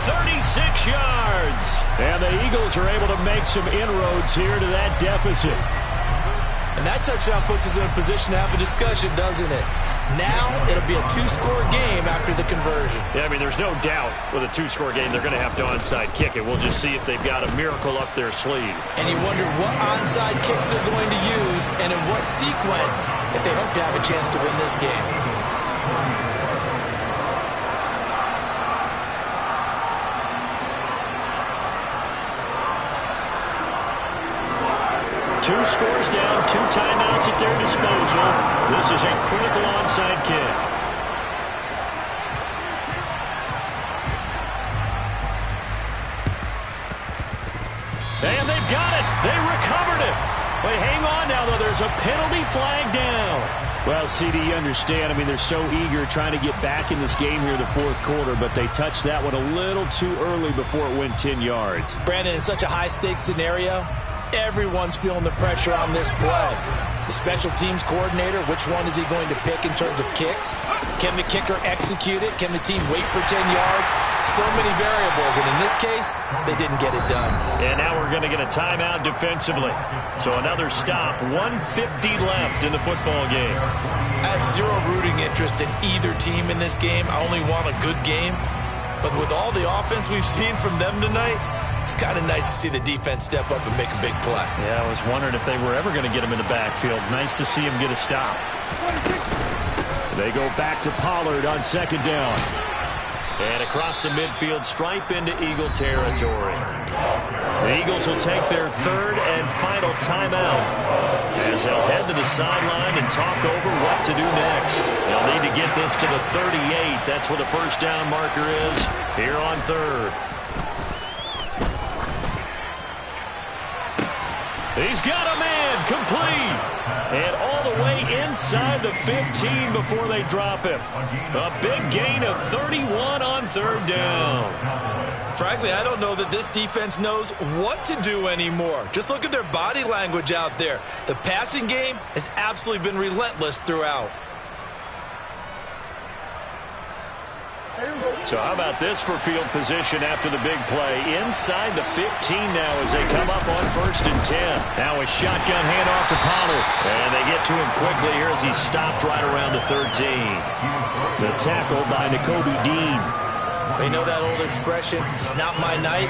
S2: 36 yards.
S7: And the Eagles are able to make some inroads here to that deficit.
S3: And that touchdown puts us in a position to have a discussion, doesn't it? Now it'll be a 2-score game after the conversion.
S2: Yeah, I mean, there's no doubt with a 2-score game they're going to have to onside kick it. We'll just see if they've got a miracle up their sleeve.
S3: And you wonder what onside kicks they're going to use and in what sequence if they hope to have a chance to win this game.
S2: Two scores down, 2 timeouts at their disposal. This is a critical onside kick. And they've got it. They recovered it. But hang on now, though. There's a penalty flag down.
S7: Well, CD, you understand. I mean, they're so eager trying to get back in this game here in the fourth quarter, but they touched that one a little too early before it went 10 yards.
S3: Brandon, in such a high-stakes scenario, everyone's feeling the pressure on this play. The special teams coordinator, which one is he going to pick in terms of kicks? Can the kicker execute it? Can the team wait for 10 yards? So many variables, and in this case, they didn't get it done.
S2: And now we're going to get a timeout defensively. So another stop, 1:50 left in the football game.
S3: I have zero rooting interest in either team in this game. I only want a good game. But with all the offense we've seen from them tonight, it's kind of nice to see the defense step up and make a big play.
S2: Yeah, I was wondering if they were ever going to get him in the backfield. Nice to see him get a stop.
S7: They go back to Pollard on 2nd down.
S2: And across the midfield stripe into Eagle territory. The Eagles will take their 3rd and final timeout as they'll head to the sideline and talk over what to do next. They'll need to get this to the 38. That's where the first down marker is here on 3rd. He's got a man, complete, and all the way inside the 15 before they drop him. A big gain of 31 on 3rd down.
S3: Frankly, I don't know that this defense knows what to do anymore. Just look at their body language out there. The passing game has absolutely been relentless throughout.
S2: So how about this for field position after the big play? Inside the 15 now as they come up on 1st and 10. Now a shotgun handoff to Pollard. And they get to him quickly here as he stopped right around the 13.
S7: The tackle by Nakobe Dean.
S3: You know that old expression, it's not my night?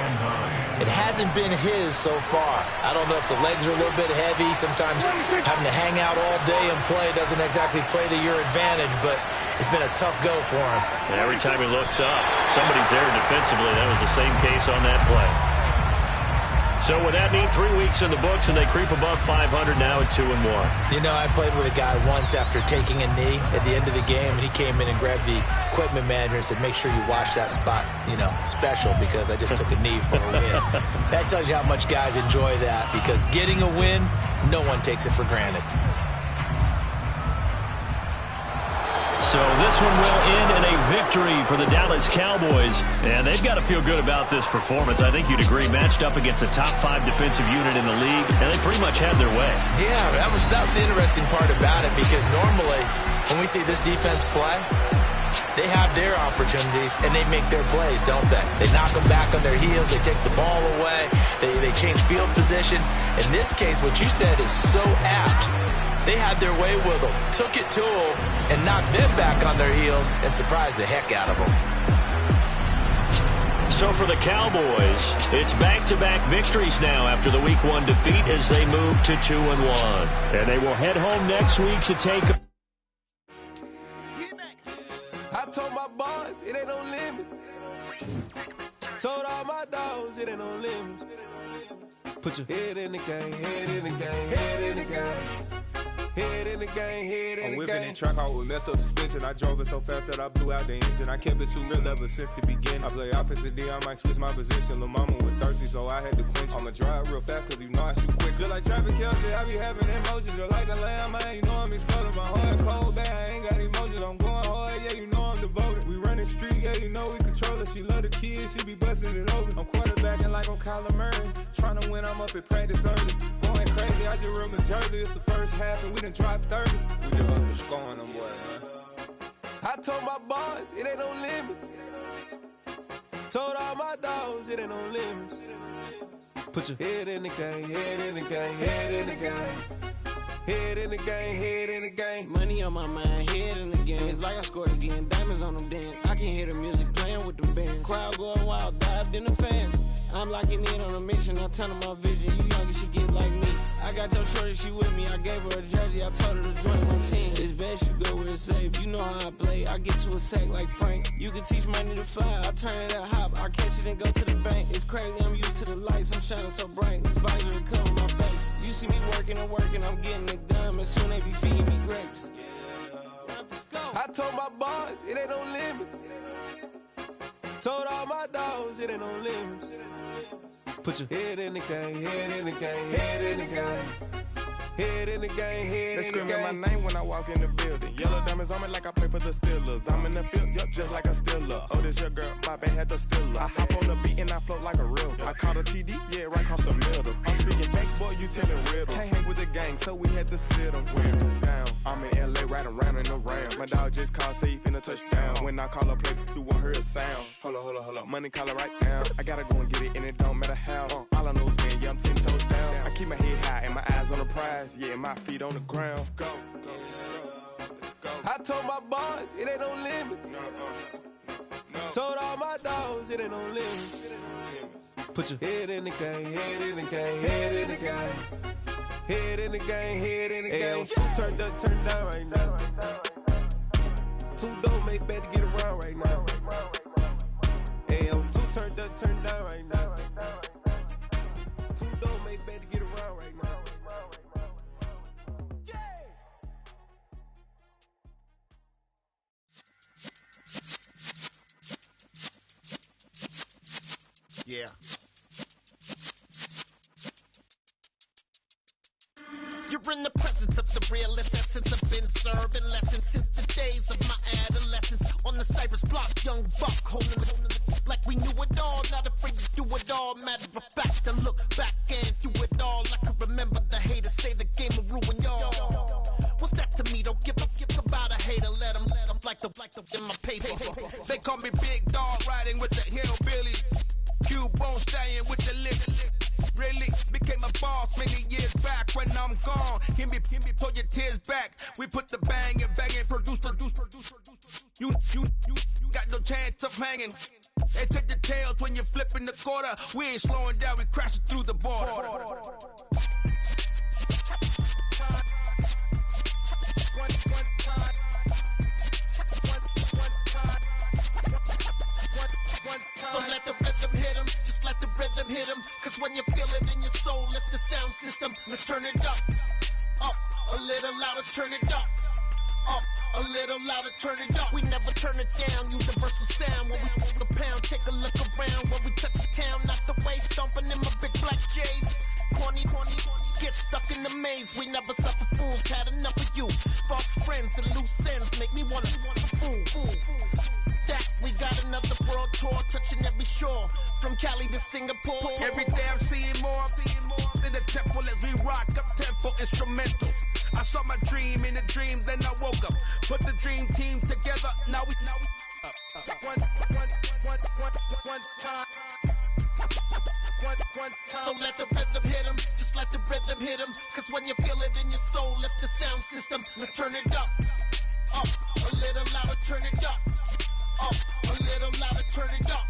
S3: It hasn't been his so far. I don't know if the legs are a little bit heavy. Sometimes having to hang out all day and play doesn't exactly play to your advantage, but it's been a tough go for him.
S2: And every time he looks up, somebody's there defensively. That was the same case on that play. So would that mean 3 weeks in the books and they creep above 500 now at 2-1?
S3: You know, I played with a guy once after taking a knee at the end of the game, and he came in and grabbed the equipment manager and said, make sure you watch that spot, you know, special, because I just took a knee for a win. That tells you how much guys enjoy that, because getting a win, no one takes it for granted.
S2: So this one will end in a victory for the Dallas Cowboys. And they've got to feel good about this performance. I think you'd agree, matched up against a top 5 defensive unit in the league, and they pretty much had their way.
S3: Yeah, that was the interesting part about it, because normally when we see this defense play, they have their opportunities and they make their plays, don't they? They knock them back on their heels. They take the ball away. They change field position. In this case, what you said is so apt. They had their way with them, took it to them, and knocked them back on their heels and surprised the heck out of them.
S2: So for the Cowboys, it's back-to-back victories now after the Week 1 defeat as they move to 2-1.
S7: And they will head home next week to take a...
S1: I told my boys it ain't no limit. Told all my dogs it ain't no limit. Put your head in the game, head in the game, head in the game. Head in the game, head in the game.
S8: I'm whipping in track out with messed up suspension. I drove it so fast that I blew out the engine. I kept it too real ever since the beginning. I play offensive D, I might switch my position. Lil' mama was thirsty, so I had to quench. I'ma drive real fast, cause you know I shoot quick. Just like traffic Kelsey, I be having emotions. Just like the lamb, man, you know I'm exploding. My heart cold, bad, I ain't got emotions. I'm going hard, yeah, you know I'm devoted. We running streets, yeah, you know we control it. She love the kids, she be busting it over. I'm quarterbacking like I'm Kyler Murray. Trying to win, I'm up at practice early. Going crazy, I just rub the jersey. It's the first half, and we done dropped 30. We just up to scoring them, boy, man. I told my boys, it ain't no limits. Told all my dogs, it ain't no limits. Put your head in the game, head in the game, head in the game. Head in the game, head in the game.
S9: Money on my mind, head in the game. It's like I scored again, diamonds on them dance. I can hear the music playing with them bands. Crowd going wild, dived in the fans. I'm locking in on a mission, I turn on my vision. You young and she get like me. I got your shorty, she with me. I gave her a jersey, I told her to join my team. It's best you go where it's safe. You know how I play. I get to a sack like Frank. You can teach money to fly. I turn it at hop. I catch it and go to the bank. It's crazy, I'm used to the lights. I'm shining so bright. This visor will cover my face. You see me working and working. I'm getting it done. But soon they be feeding me grapes.
S1: I told my boys, it ain't no limits. Told all my dogs, it ain't no limits. Put your head in the game, head in the game, head in the game. Head in the game, head in the game.
S8: They screaming my name when I walk in the building. Yellow diamonds on me like I play for the Steelers. I'm in the field, yup, just like a Steeler. Oh, this your girl, my bad had the Steeler. I hop on the beat and I float like a river. I caught a TD, yeah, right across the middle. I'm speaking thanks, boy, you telling riddles. Can't hang with the gang, so we had to sit them down. I'm in LA, riding around in the Ram. My dog just called, say he finna touch down. When I call a play, you won't hear a sound. Hold up, money call it right down. I gotta go and get it, and it don't matter how. All I know is man, yeah, I'm 10 toes down. I keep my head high and my eyes on the prize. Yeah, my feet on the ground. Let's go. I told my boys, it ain't no limits. Told all my dogs, it ain't no limits. Put your head in the game, head in the game, head in the game. Head in the game, head in the game. Two turned up, turned down right now. Two dope make better get around right now. Hey, I'm two turned up, turned down right now. Two dope make better get around right now.
S10: Yeah. You're in the presence of the realest essence. I've been serving lessons since the days of my adolescence. On the Cypress block, young buck holding the like we knew it all. Not afraid to do it all. Matter of fact, to look back and do it all. I can remember the haters say the game will ruin y'all. What's that to me? Don't give about a hater. Let them like the in my paper.
S11: They call me Big Dog, riding with the hillbilly. Cubone staying with the lick. Really became a boss many years back. When I'm gone, can be pull your tears back. We put the bang and produce. You got no chance of hanging. They take the tails when you're flipping the quarter. We ain't slowing down, we crashing through the border.
S10: So let the rhythm hit 'em, just let the rhythm hit 'em. Cause when you feel it in your soul, lift the sound system. Let's turn it up, a little louder, turn it up, a little louder, turn it up. We never turn it down, universal sound. When we move the pound, take a look around. When we touch the town, knock the way, stomping in my big black J's. Corny, get stuck in the maze. We never suffer fools, had enough of you. False friends and loose ends make me wanna fool. That we got another world tour, touching every shore, from Cali to Singapore.
S11: Every day I'm seeing more in the temple as we rock up tempo instrumentals. I saw my dream in a dream, then I woke up. Put the dream team together. Now we one time.
S10: So let the rhythm hit 'em, just let the rhythm hit 'em. Cause when you feel it in your soul, lift the sound system. Let's turn it up, a little louder, turn it up, a little louder, turn it up.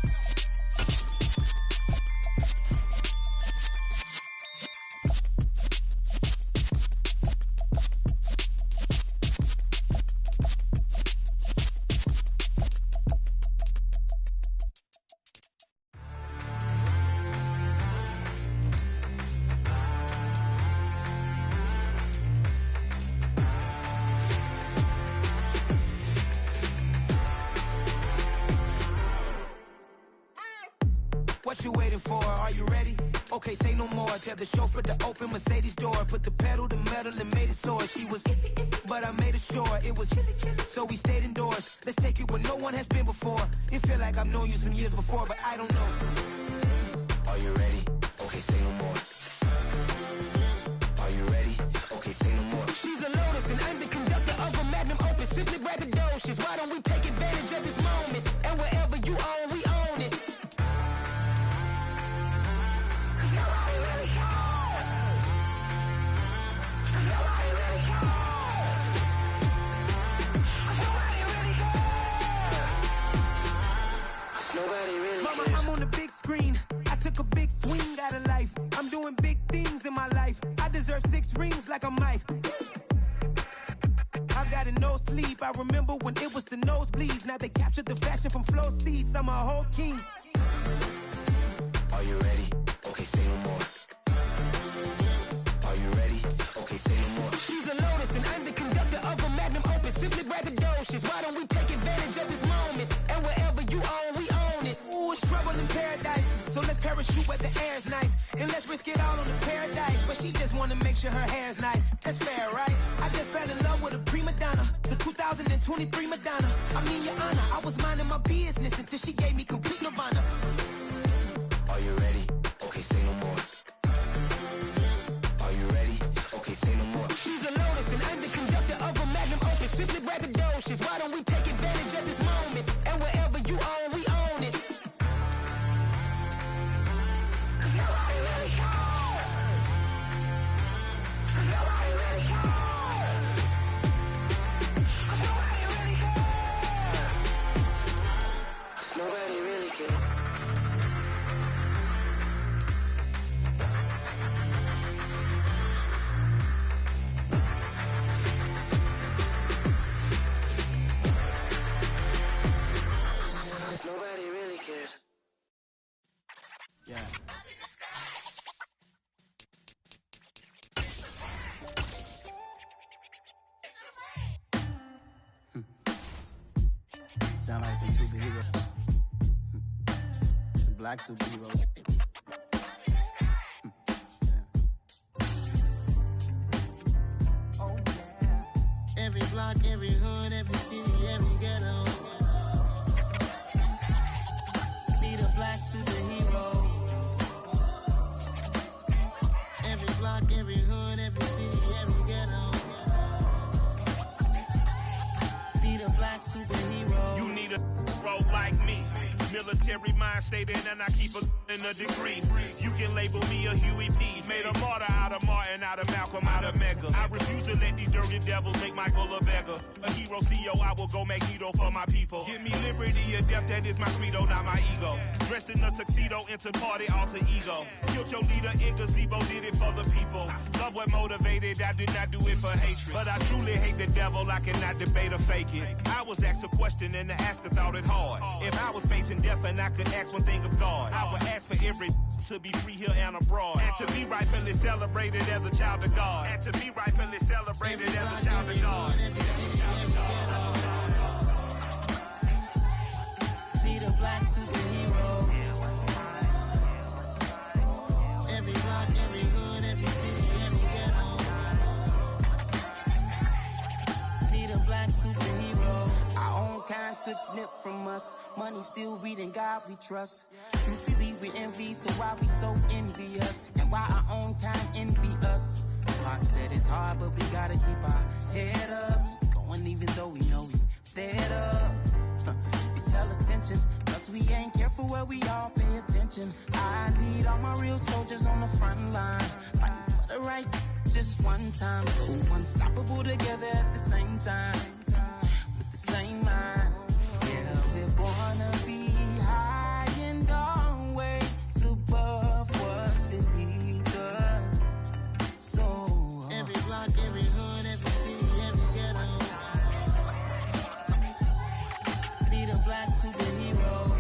S1: What you waiting for? Are you ready? Okay, say no more. Tell the chauffeur to open Mercedes door. Put the pedal to metal and made it soar. She was, but I made it sure it was. So we stayed indoors. Let's take it where no one has been before. It feel like I've known you some years before, but I don't know. Are you ready? Okay, say no more. Are you ready? Okay, say no more.
S10: She's a Lotus and I'm the conductor of a magnum opus. Simply braggadocious. Why don't we take advantage of this moment? And wherever you own, we own it.
S1: Mama, I'm on the big screen. I took a big swing out of life. I'm doing big things in my life. I deserve 6 rings like a Mike. I've got no sleep. I remember when it was the nosebleeds. Now they captured the fashion from floor seats. I'm a whole king. Are you ready? Okay, say no more. Are you ready? Okay, say no more.
S10: She's a Lotus and I'm the conductor of a magnum opus. Simply braggadocious. Why don't we take advantage of this moment? And wherever you own, we own it.
S1: Ooh, it's trouble in paradise. So let's parachute where the air's nice. And let's risk it all on the paradise. But she just wanna make sure her hair's nice. That's fair, right? I just fell in love with a prima donna. The 2023 Madonna. I mean, your honor, I was minding my business until she gave me complete nirvana. Are you ready? Okay, say no more. Are you ready? Okay, say no more.
S10: She's a Lotus and I'm the conductor of a magnum opus. Simply braggadocious. Why don't we take advantage of this moment? And wherever you own, we own it.
S1: Nobody really cares. Nobody really cares. Yeah.
S12: Sound like some superheroes. Some black superheroes.
S10: Oh, yeah.
S12: Every block, every hood, every city, every ghetto. Need a black superhero. Every block, every hood, every city, every ghetto. Need a black superhero.
S11: You need a bro like me. Military mind stated, and I keep in a degree. You can label me a Huey P. Made a martyr out of Martin, out of Malcolm, out of Mega. I refuse to let these dirty devils make Michael a beggar. A hero CEO, I will go Magneto for my people. Give me liberty or death, that is my credo, not my ego. Dressed in a tuxedo, into party, alter ego. Killed your leader in gazebo, did it for the people. Love what motivated, I did not do it for hatred. But I truly hate the devil, I cannot debate or fake it. I was asked a question and the asker thought it hard. If I was facing death and I could ask one thing of God, I would ask for every to be free here and abroad. And to be rightfully celebrated as a child of God. And to be rightfully celebrated as a child of God.
S12: Need a black superhero. Every block, every hood, every city, every ghetto. Need a black superhero. Our own kind took nip from us. Money still reading God we trust. Truthfully we envy, so why we so envious? And why our own kind envy us? Pac said it's hard, but we gotta keep our head up. Going even though we know we fed up. It's hella tension, cause we ain't careful where we all pay attention. I need all my real soldiers on the front line, fighting for the right just one time. So unstoppable together at the same time, with the same mind. Yeah, we're born to be high and always above what's beneath us. So every block, every hood, every city, every ghetto. Need a black superhero.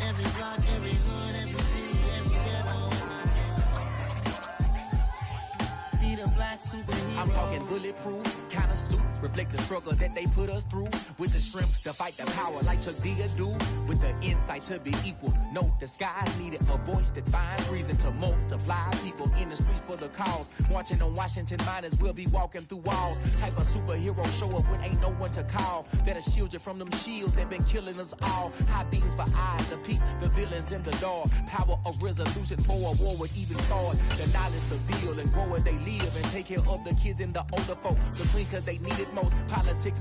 S12: Every block, every hood, every city, every ghetto. Need a black superhero.
S13: I'm talking bulletproof kind of suit, reflect the struggle that they put us through, with the strength to fight the power like Chuck D do, with the insight to be equal. Note the skies needed a voice that finds reason to multiply people in the streets for the cause. Marching on Washington miners will be walking through walls. Type of superhero show up when ain't no one to call. That'll shield you from them shields that been killing us all. High beams for eyes to peek the villains in the dark. Power of resolution for a war would even start. The knowledge to build and grow where they live and take care of the kids and the older folks. The clean cause they need it most. Politics